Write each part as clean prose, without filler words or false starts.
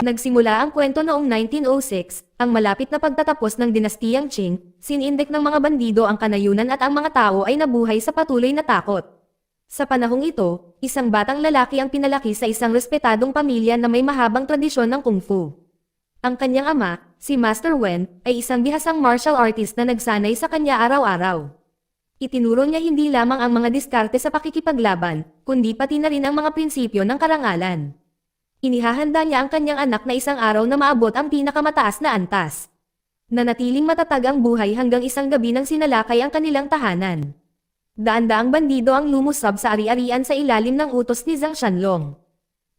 Nagsimula ang kwento noong 1906, ang malapit na pagtatapos ng dinastiyang Qing, sinindek ng mga bandido ang kanayunan at ang mga tao ay nabuhay sa patuloy na takot. Sa panahong ito, isang batang lalaki ang pinalaki sa isang respetadong pamilya na may mahabang tradisyon ng kung fu. Ang kanyang ama, si Master Wen, ay isang bihasang martial artist na nagsanay sa kanya araw-araw. Itinuro niya hindi lamang ang mga diskarte sa pakikipaglaban, kundi pati na rin ang mga prinsipyo ng karangalan. Inihahanda niya ang kanyang anak na isang araw na maabot ang pinakamataas na antas. Nanatiling matatag ang buhay hanggang isang gabi nang sinalakay ang kanilang tahanan. Daan-daang bandido ang lumusab sa ari-arian sa ilalim ng utos ni Zhang Shanlong.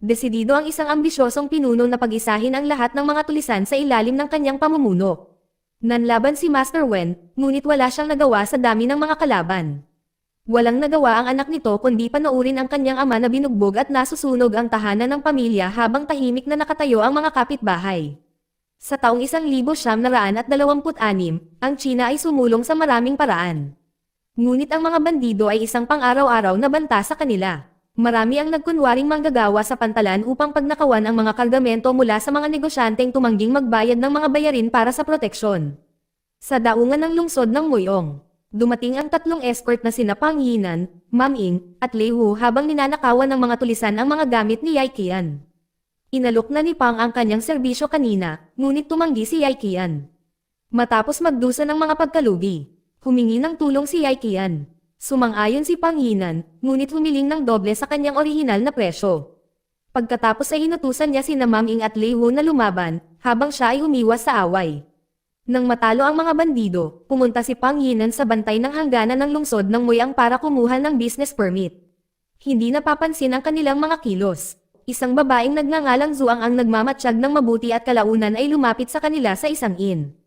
Desidido ang isang ambisyosong pinuno na pag-isahin ang lahat ng mga tulisan sa ilalim ng kanyang pamumuno. Nanlaban si Master Wen, ngunit wala siyang nagawa sa dami ng mga kalaban. Walang nagawa ang anak nito kundi panoorin ang kanyang ama na binugbog at nasusunog ang tahanan ng pamilya habang tahimik na nakatayo ang mga kapitbahay. Sa taong 1926, ang Tsina ay sumulong sa maraming paraan. Ngunit ang mga bandido ay isang pang-araw-araw na banta sa kanila. Marami ang nagkunwaring manggagawa sa pantalan upang pagnakawan ang mga kargamento mula sa mga negosyanteng tumangging magbayad ng mga bayarin para sa proteksyon. Sa daungan ng lungsod ng Muyong, dumating ang tatlong escort na sina Pang Yinan, Ma'am Ying, at Lei Wu habang ninanakawan ng mga tulisan ang mga gamit ni Yai Qian. Inalok na ni Pang ang kanyang serbisyo kanina, ngunit tumanggi si Yai Qian. Matapos magdusa ng mga pagkalugi, humingi ng tulong si Yai Qian. Sumang-ayon si Pang Yinan, ngunit humiling ng doble sa kanyang orihinal na presyo. Pagkatapos ay inutusan niya sina Ma'am Ying at Lei Wu na lumaban, habang siya ay umiwas sa away. Nang matalo ang mga bandido, pumunta si Pang Yinan sa bantay ng hangganan ng lungsod ng Muyang para kumuha ng business permit. Hindi napapansin ang kanilang mga kilos. Isang babaeng nagngangalang Zuang ang nagmamatsyag ng mabuti at kalaunan ay lumapit sa kanila sa isang inn.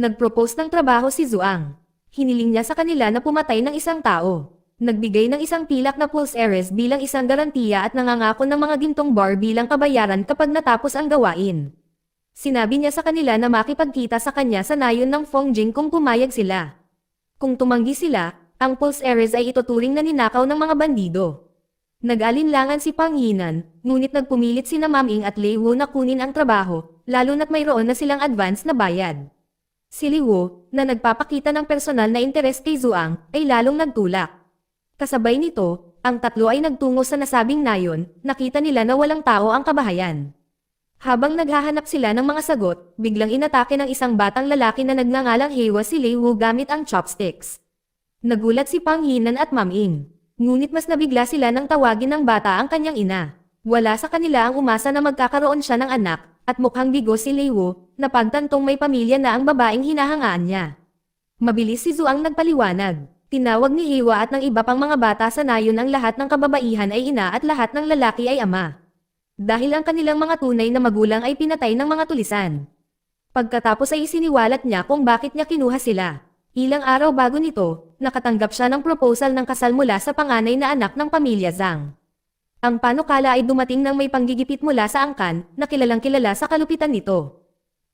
Nag-propose ng trabaho si Zuang. Hiniling niya sa kanila na pumatay ng isang tao. Nagbigay ng isang pilak na pulse heiress bilang isang garantiya at nangangako ng mga gintong bar bilang kabayaran kapag natapos ang gawain. Sinabi niya sa kanila na makipagkita sa kanya sa nayon ng Fongjing kung pumayag sila. Kung tumanggi sila, ang pulse heiress ay ituturing na ninakaw ng mga bandido. Nag-alinlangan si Pang Yinan, ngunit nagpumilit sina Ma'am Ying at Lei Wu na kunin ang trabaho, lalo na't mayroon na silang advance na bayad. Si Lei Wu, na nagpapakita ng personal na interes kay Zuang, ay lalong nagtulak. Kasabay nito, ang tatlo ay nagtungo sa nasabing nayon, nakita nila na walang tao ang kabahayan. Habang naghahanap sila ng mga sagot, biglang inatake ng isang batang lalaki na nagngangalang Hewa si Lei Wu gamit ang chopsticks. Nagulat si Pang Yinan at Ma'am Ying. Ngunit mas nabigla sila nang tawagin ng bata ang kanyang ina. Wala sa kanila ang umasa na magkakaroon siya ng anak, at mukhang bigo si Lei Wu, na pagtantong may pamilya na ang babaeng hinahangaan niya. Mabilis si Zuang nagpaliwanag. Tinawag ni Hewa at ng iba pang mga bata sa nayon ang lahat ng kababaihan ay ina at lahat ng lalaki ay ama. Dahil ang kanilang mga tunay na magulang ay pinatay ng mga tulisan. Pagkatapos ay isiniwalat niya kung bakit niya kinuha sila. Ilang araw bago nito, nakatanggap siya ng proposal ng kasal mula sa panganay na anak ng pamilya Zhang. Ang panukala ay dumating nang may panggigipit mula sa angkan, na kilalang kilala sa kalupitan nito.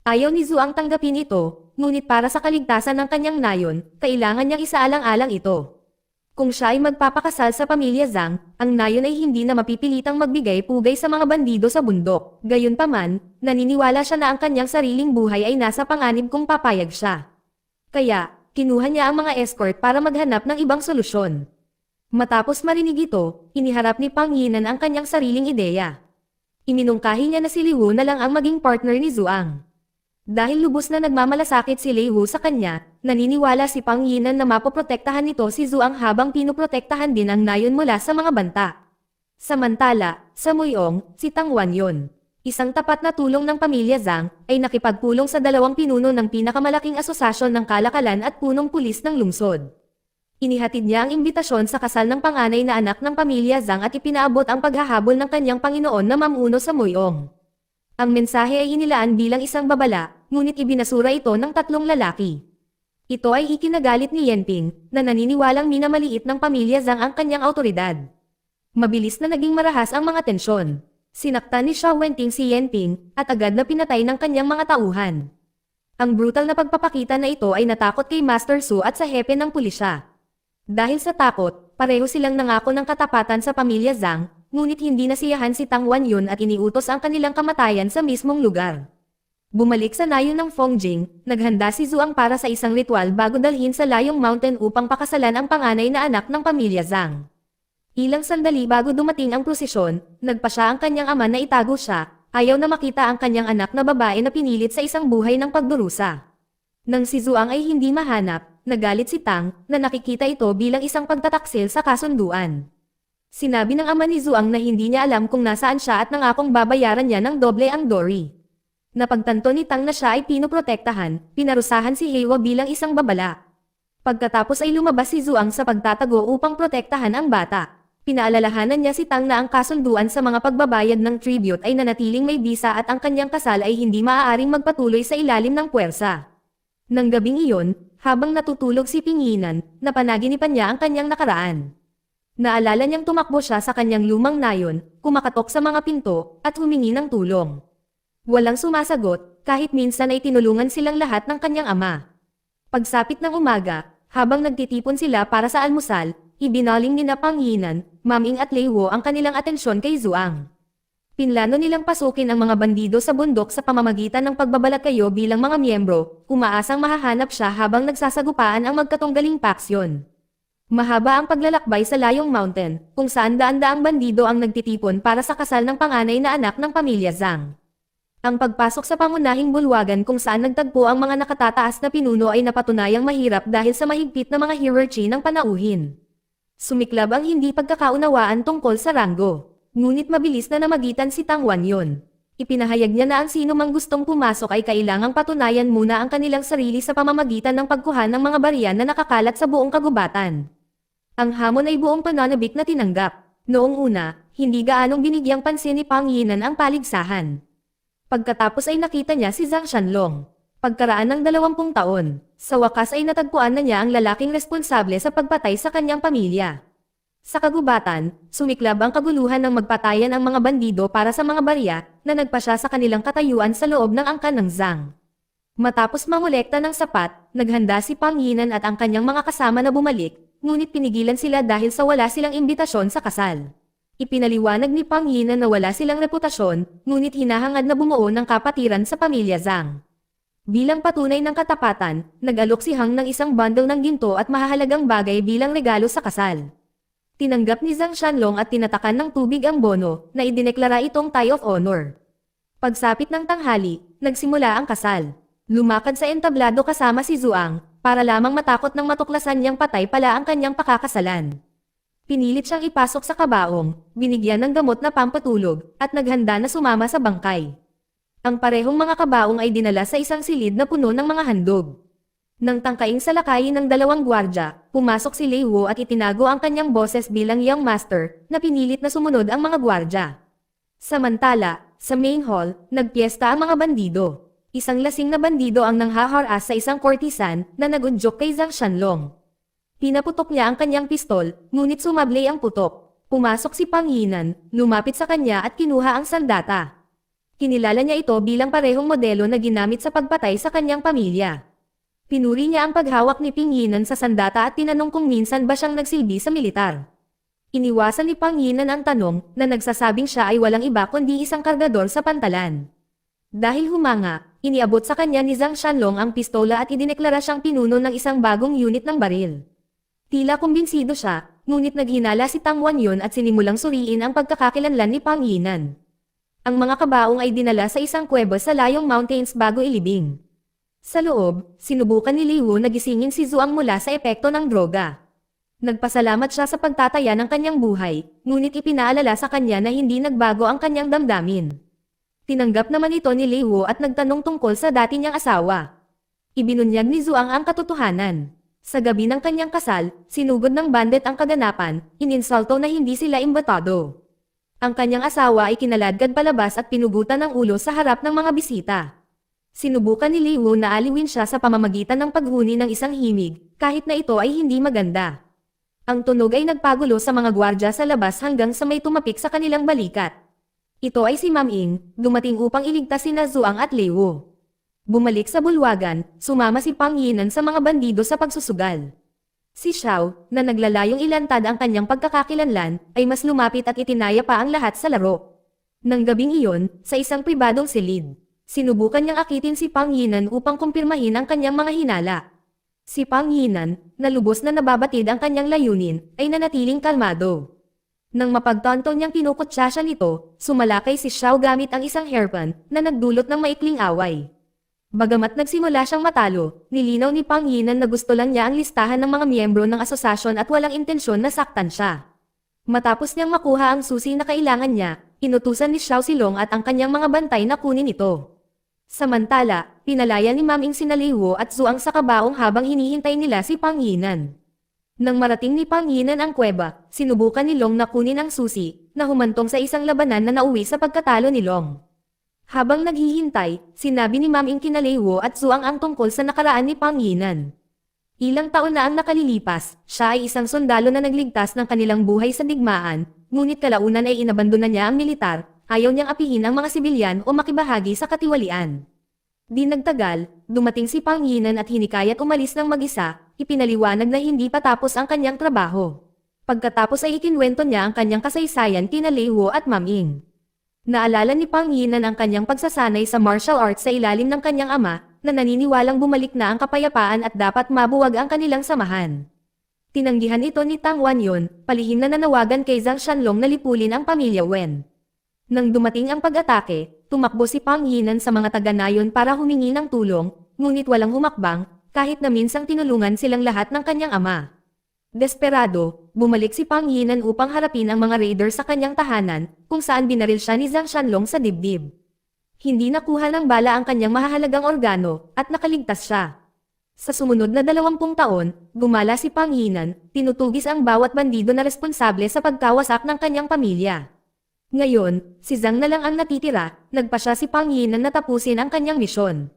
Ayaw ni Zuang tanggapin ito, ngunit para sa kaligtasan ng kanyang nayon, kailangan niyang isaalang-alang ito. Kung siya ay magpapakasal sa pamilya Zhang, ang nayon ay hindi na mapipilitang magbigay-pugay sa mga bandido sa bundok. Gayunpaman, naniniwala siya na ang kanyang sariling buhay ay nasa panganib kung papayag siya. Kaya, kinuha niya ang mga escort para maghanap ng ibang solusyon. Matapos marinig ito, iniharap ni Pang Yinan ang kanyang sariling ideya. Iminungkahi niya na si Lei Wu na lang ang maging partner ni Zuang. Dahil lubos na nagmamalasakit si Lei Wu sa kanya, naniniwala si Pang Yinan na mapoprotektahan nito si Zuang habang pinuprotektahan din ang nayon mula sa mga banta. Samantala, sa Muyong, si Tang Wanyon, isang tapat na tulong ng pamilya Zhang, ay nakipagpulong sa dalawang pinuno ng pinakamalaking asosasyon ng kalakalan at punong pulis ng lungsod. Inihatid niya ang imbitasyon sa kasal ng panganay na anak ng pamilya Zhang at ipinaabot ang paghahabol ng kanyang Panginoon na mamuno sa Muyong. Ang mensahe ay inilaan bilang isang babala, ngunit ibinasura ito ng tatlong lalaki. Ito ay ikinagalit ni Yanping, na naniniwalang minamaliit ng pamilya Zhang ang kanyang autoridad. Mabilis na naging marahas ang mga tensyon. Sinaktan ni Xiao Wenting si Yanping, at agad na pinatay ng kanyang mga tauhan. Ang brutal na pagpapakita na ito ay natakot kay Master Su at sa hepe ng pulisya. Dahil sa takot, pareho silang nangako ng katapatan sa pamilya Zhang, ngunit hindi nasiyahan si Tang Wanyun at iniutos ang kanilang kamatayan sa mismong lugar. Bumalik sa nayon ng Fongjing, naghanda si Zhuang para sa isang ritual bago dalhin sa Layong Mountain upang pakasalan ang panganay na anak ng pamilya Zhang. Ilang sandali bago dumating ang prosesyon, nagpa siya ang kanyang ama na itago siya, ayaw na makita ang kanyang anak na babae na pinilit sa isang buhay ng pagdurusa. Nang si Zhuang ay hindi mahanap, nagalit si Tang, na nakikita ito bilang isang pagtataksil sa kasunduan. Sinabi ng ama ni Zhuang na hindi niya alam kung nasaan siya at nangakong babayaran niya ng doble ang dowry. Napagtanto ni Tang na siya ay pinoprotektahan, pinarusahan si Heiwa bilang isang babala. Pagkatapos ay lumabas si Zhuang sa pagtatago upang protektahan ang bata. Pinaalalahanan niya si Tang na ang kasunduan sa mga pagbabayad ng tribute ay nanatiling may bisa at ang kanyang kasal ay hindi maaaring magpatuloy sa ilalim ng puwersa. Nang gabing iyon, habang natutulog si Pinginan, napanaginipan niya ang kanyang nakaraan. Naalala niyang tumakbo siya sa kanyang lumang nayon, kumakatok sa mga pinto, at humingi ng tulong. Walang sumasagot, kahit minsan ay tinulungan silang lahat ng kanyang ama. Pagsapit ng umaga, habang nagtitipon sila para sa almusal, ibinaling ni Panginan, Maming at Leiwo ang kanilang atensyon kay Zhuang. Pinlano nilang pasukin ang mga bandido sa bundok sa pamamagitan ng pagbabalakayo bilang mga miyembro, umaasang mahahanap siya habang nagsasagupaan ang magkatunggaling paksyon. Mahaba ang paglalakbay sa Layong Mountain, kung saan daan-daang bandido ang nagtitipon para sa kasal ng panganay na anak ng pamilya Zhang. Ang pagpasok sa pangunahing bulwagan kung saan nagtagpo ang mga nakatataas na pinuno ay napatunayang mahirap dahil sa mahigpit na mga hierarchy ng panauhin. Sumiklab ang hindi pagkakaunawaan tungkol sa ranggo, ngunit mabilis na namagitan si Tang Wanyun. Ipinahayag niya na ang sino mang gustong pumasok ay kailangang patunayan muna ang kanilang sarili sa pamamagitan ng pagkuha ng mga bariya na nakakalat sa buong kagubatan. Ang hamon ay buong pananabik na tinanggap. Noong una, hindi gaanong binigyang pansin ni Panginan ang paligsahan. Pagkatapos ay nakita niya si Zhang Shanlong. Pagkaraan ng 20 taon, sa wakas ay natagpuan na niya ang lalaking responsable sa pagpatay sa kanyang pamilya. Sa kagubatan, sumiklab ang kaguluhan ng magpatayan ang mga bandido para sa mga barya na nagpasya sa kanilang katayuan sa loob ng angkan ng Zhang. Matapos mangolekta ng sapat, naghanda si Panginan at ang kanyang mga kasama na bumalik, ngunit pinigilan sila dahil sa wala silang imbitasyon sa kasal. Ipinaliwanag ni Panginan na wala silang reputasyon, ngunit hinahangad na bumuo ng kapatiran sa pamilya Zhang. Bilang patunay ng katapatan, nag-alok si Hang ng isang bundle ng ginto at mahahalagang bagay bilang regalo sa kasal. Tinanggap ni Zhang Shanlong at tinatakan ng tubig ang bono, na idineklara itong tie of honor. Pagsapit ng tanghali, nagsimula ang kasal. Lumakad sa entablado kasama si Zhuang, para lamang matakot nang matuklasan niyang patay pala ang kanyang pakakasalan. Pinilit siyang ipasok sa kabaong, binigyan ng gamot na pampatulog, at naghanda na sumama sa bangkay. Ang parehong mga kabaong ay dinala sa isang silid na puno ng mga handog. Nang tangkaing salakayin ng 2 gwardya, pumasok si Leiwo at itinago ang kanyang boses bilang young master, na pinilit na sumunod ang mga gwardya. Samantala, sa main hall, nagpiesta ang mga bandido. Isang lasing na bandido ang nanghaharas sa isang courtesan na nagunjok kay Zhang Shanlong. Pinaputok niya ang kanyang pistol, ngunit sumablay ang putok. Pumasok si Panginan, lumapit sa kanya at kinuha ang sandata. Kinilala niya ito bilang parehong modelo na ginamit sa pagpatay sa kanyang pamilya. Pinuri niya ang paghawak ni Panginan sa sandata at tinanong kung minsan ba siyang nagsilbi sa militar. Iniwasan ni Panginan ang tanong na nagsasabing siya ay walang iba kundi isang kargador sa pantalan. Dahil humanga, iniabot sa kanya ni Zhang Shanlong ang pistola at idineklara siyang pinuno ng isang bagong unit ng baril. Tila kumbinsido siya, ngunit naghinala si Tang Wanyun at sinimulang suriin ang pagkakakilanlan ni Panginan. Ang mga kabaong ay dinala sa isang kuweba sa Layong Mountains bago ilibing. Sa loob, sinubukan ni Liu na gisingin si Zhuang mula sa epekto ng droga. Nagpasalamat siya sa pagtataya ng kanyang buhay, ngunit ipinaalala sa kanya na hindi nagbago ang kanyang damdamin. Tinanggap naman ito ni Liu at nagtanong tungkol sa dati niyang asawa. Ibinunyag ni Zhuang ang katotohanan. Sa gabi ng kanyang kasal, sinugod ng bandit ang kaganapan, ininsulto na hindi sila imbatado. Ang kanyang asawa ay kinaladkad palabas at pinugutan ng ulo sa harap ng mga bisita. Sinubukan ni Liu na aliwin siya sa pamamagitan ng paghuni ng isang himig, kahit na ito ay hindi maganda. Ang tunog ay nagpagulo sa mga gwardya sa labas hanggang sa may tumapik sa kanilang balikat. Ito ay si Ma'am Ying, dumating upang iligtas sina Zhuang at Liu. Bumalik sa bulwagan, sumama si Panginan sa mga bandido sa pagsusugal. Si Xiao, na naglalayong ilantad ang kanyang pagkakakilanlan, ay mas lumapit at itinaya pa ang lahat sa laro. Nang gabing iyon, sa isang pribadong silid, sinubukan niyang akitin si Pang Yinan upang kumpirmahin ang kanyang mga hinala. Si Pang Yinan, na lubos na nababatid ang kanyang layunin, ay nanatiling kalmado. Nang mapagtanto niyang kinukutsa siya nito, sumalakay si Xiao gamit ang isang hairpin na nagdulot ng maikling away. Bagamat nagsimula siyang matalo, nilinaw ni Pang Yinan na gusto lang niya ang listahan ng mga miyembro ng asosasyon at walang intensyon na saktan siya. Matapos niyang makuha ang susi na kailangan niya, inutusan ni Xiao Silong at ang kanyang mga bantay na kunin ito. Samantala, pinalaya ni Maming sina Lei Wu at Zuang sa kabaong habang hinihintay nila si Pang Yinan. Nang marating ni Pang Yinan ang kuweba, sinubukan ni Long na kunin ang susi, na humantong sa isang labanan na nauwi sa pagkatalo ni Long. Habang naghihintay, sinabi ni Maming kina Lei Wu at Zuang ang tungkol sa nakaraan ni Pang Yinan. Ilang taon na ang nakalilipas, siya ay isang sundalo na nagligtas ng kanilang buhay sa digmaan, ngunit kalaunan ay inabandona niya ang militar, ayaw niyang apihin ang mga sibilyan o makibahagi sa katiwalian. Di nagtagal, dumating si Pang Yinan at hinikayat umalis ng mag-isa, ipinaliwanag na hindi pa tapos ang kanyang trabaho. Pagkatapos ay ikinwento niya ang kanyang kasaysayan kina Lei Wu at Maming. Naalala ni Pang Yinan ang kanyang pagsasanay sa martial arts sa ilalim ng kanyang ama, na naniniwalang bumalik na ang kapayapaan at dapat mabuwag ang kanilang samahan. Tinanggihan ito ni Tang Wanyon, palihim na nanawagan kay Zhang Shanlong na lipulin ang pamilya Wen. Nang dumating ang pag-atake, tumakbo si Pang Yinan sa mga taga-nayon para humingi ng tulong, ngunit walang humakbang, kahit na minsang tinulungan silang lahat ng kanyang ama. Desperado, bumalik si Pang Yinan upang harapin ang mga raider sa kanyang tahanan, kung saan binaril siya ni Zhang Shanlong sa dibdib. Hindi nakuha ng bala ang kanyang mahahalagang organo, at nakaligtas siya. Sa sumunod na 20 taon, gumala si Pang Yinan, tinutugis ang bawat bandido na responsable sa pagkawasak ng kanyang pamilya. Ngayon, si Zhang na lang ang natitira, nagpa siya si Pang Yinan na tapusin ang kanyang misyon.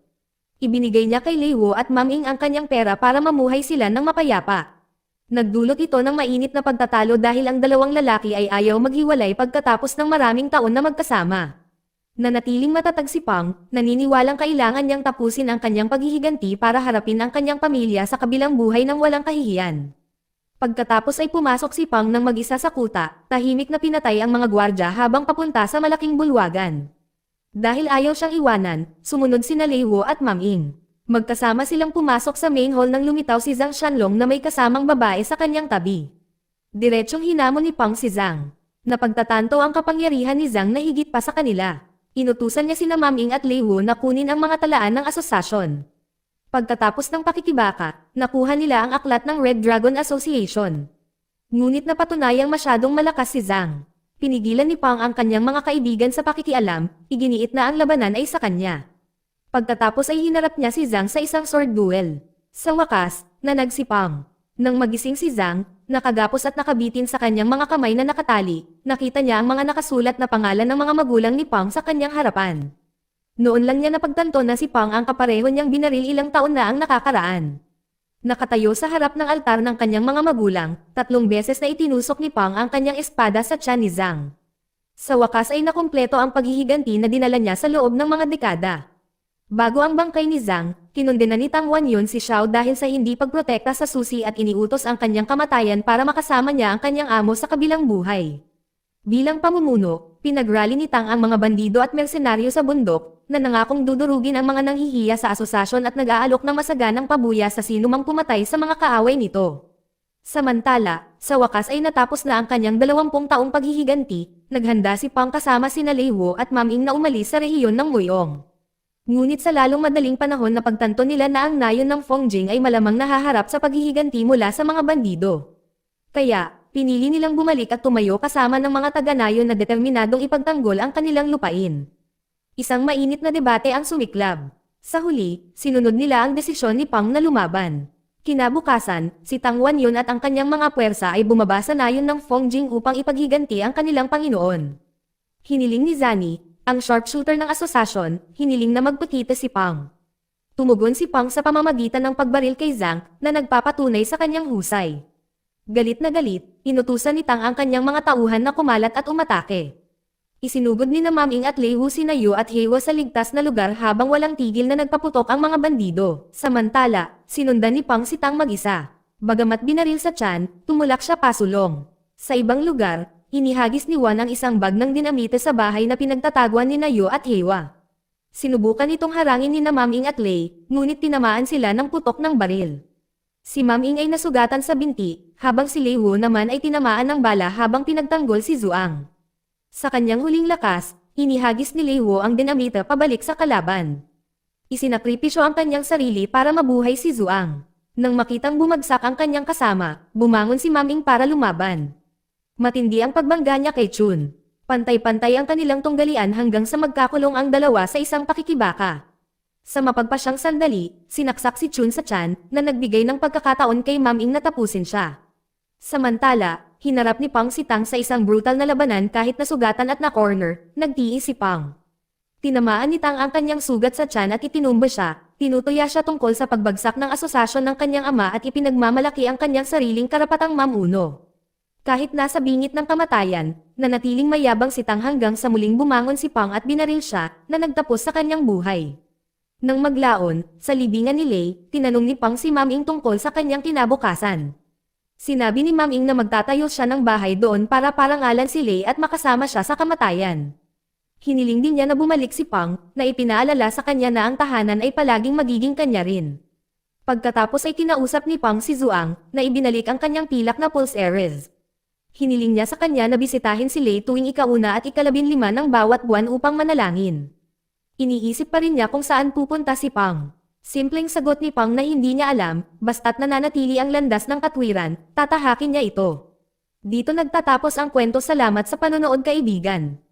Ibinigay niya kay Lei Wu at Maming ang kanyang pera para mamuhay sila ng mapayapa. Nagdulot ito ng mainit na pagtatalo dahil ang dalawang lalaki ay ayaw maghiwalay pagkatapos ng maraming taon na magkasama. Nanatiling matatag si Pang, naniniwalang kailangan niyang tapusin ang kanyang paghihiganti para harapin ang kanyang pamilya sa kabilang buhay ng walang kahihiyan. Pagkatapos ay pumasok si Pang ng mag-isa sa kuta, tahimik na pinatay ang mga gwardya habang papunta sa malaking bulwagan. Dahil ayaw siyang iwanan, sumunod sina Lei Wu at Maming. Magkasama silang pumasok sa main hall nang lumitaw si Zhang Shanlong na may kasamang babae sa kanyang tabi. Diretsyong hinamon ni Pang si Zhang. Napagtatanto ang kapangyarihan ni Zhang na higit pa sa kanila. Inutusan niya sina Maming at Lei Wu na kunin ang mga talaan ng asosasyon. Pagkatapos ng pakikibaka, nakuha nila ang aklat ng Red Dragon Association. Ngunit napatunayang masyadong malakas si Zhang. Pinigilan ni Pang ang kanyang mga kaibigan sa pakikialam, iginiit na ang labanan ay sa kanya. Pagkatapos ay hinarap niya si Zhang sa isang sword duel. Sa wakas, nanag si Pang. Nang magising si Zhang, nakagapos at nakabitin sa kanyang mga kamay na nakatali, nakita niya ang mga nakasulat na pangalan ng mga magulang ni Pang sa kanyang harapan. Noon lang niya napagtanto na si Pang ang kapareho niyang binaril ilang taon na ang nakakaraan. Nakatayo sa harap ng altar ng kanyang mga magulang, 3 beses na itinusok ni Pang ang kanyang espada sa tiyan ni Zhang. Sa wakas ay nakumpleto ang paghihiganti na dinala niya sa loob ng mga dekada. Bago ang bangkay ni Zhang, kinundena ni Tang Wanyon si Xiao dahil sa hindi pagprotekta sa susi at iniutos ang kanyang kamatayan para makasama niya ang kanyang amo sa kabilang buhay. Bilang pamumuno, pinagrally ni Tang ang mga bandido at mersenaryo sa bundok, na nangakong dudurugin ang mga nanghihiya sa asosasyon at nag-aalok ng masaganang pabuya sa sinumang pumatay sa mga kaaway nito. Samantala, sa wakas ay natapos na ang kanyang 20 taong paghihiganti, naghanda si Pang kasama sina Lei Wu at Maming na umalis sa rehiyon ng Muyong. Ngunit sa lalong madaling panahon na pagtanto nila na ang nayon ng Fongjing ay malamang nahaharap sa paghihiganti mula sa mga bandido. Kaya, pinili nilang bumalik at tumayo kasama ng mga taga-nayon na determinadong ipagtanggol ang kanilang lupain. Isang mainit na debate ang sumiklab. Sa huli, sinunod nila ang desisyon ni Pang na lumaban. Kinabukasan, si Tang Wanyon at ang kanyang mga puwersa ay bumaba sa nayon ng Fongjing upang ipaghiganti ang kanilang Panginoon. Hiniling ni Zani, ang sharpshooter ng asosasyon, hiniling na magpakita si Pang. Tumugon si Pang sa pamamagitan ng pagbaril kay Zhang na nagpapatunay sa kanyang husay. Galit na galit, inutusan ni Tang ang kanyang mga tauhan na kumalat at umatake. Isinugod ni na Maming at Lei Wu sina Yu at Heiwa sa ligtas na lugar habang walang tigil na nagpaputok ang mga bandido. Samantala, sinundan ni Pang si Tang mag-isa. Bagamat binaril sa tiyan, tumulak siya pasulong. Sa ibang lugar, inihagis ni Juan ang isang bag ng dinamite sa bahay na pinagtataguan ni Nayo at Hewa. Sinubukan itong harangin ni na Ma'am Ing at Lei, ngunit tinamaan sila ng putok ng baril. Si Ma'am Ing ay nasugatan sa binti, habang si Lei Wu naman ay tinamaan ng bala habang pinagtanggol si Zuang. Sa kanyang huling lakas, inihagis ni Lei Wu ang dinamite pabalik sa kalaban. Isinakripisyo ang kanyang sarili para mabuhay si Zuang. Nang makitang bumagsak ang kanyang kasama, bumangon si Ma'am Ing para lumaban. Matindi ang pagbangga niya kay Chun. Pantay-pantay ang kanilang tunggalian hanggang sa magkakulong ang dalawa sa isang pakikibaka. Sa mapagpasyang sandali, sinaksak si Chun sa tiyan na nagbigay ng pagkakataon kay Ma'am Ing na tapusin siya. Samantala, hinarap ni Pang si Tang sa isang brutal na labanan kahit nasugatan at na-corner, nagtiis si Pang. Tinamaan ni Tang ang kanyang sugat sa tiyan at itinumba siya, tinutuya siya tungkol sa pagbagsak ng asosasyon ng kanyang ama at ipinagmamalaki ang kanyang sariling karapatang mamuno. Kahit nasa bingit ng kamatayan, nanatiling mayabang si Tang hanggang sa muling bumangon si Pang at binaril siya, na nagtapos sa kanyang buhay. Nang maglaon, sa libingan ni Lei, tinanong ni Pang si Ma'am Ing tungkol sa kanyang kinabukasan. Sinabi ni Ma'am Ing na magtatayo siya ng bahay doon para parangalan si Lei at makasama siya sa kamatayan. Hiniling din niya na bumalik si Pang, na ipinaalala sa kanya na ang tahanan ay palaging magiging kanya rin. Pagkatapos ay kinausap ni Pang si Zuang, na ibinalik ang kanyang pilak na Pulse Ares. Hiniling niya sa kanya na bisitahin si Lei tuwing ika-1 at ika-15 ng bawat buwan upang manalangin. Iniisip pa rin niya kung saan pupunta si Pang. Simpleng sagot ni Pang na hindi niya alam, basta't nananatili ang landas ng katwiran, tatahakin niya ito. Dito nagtatapos ang kwento. Salamat sa panonood kaibigan.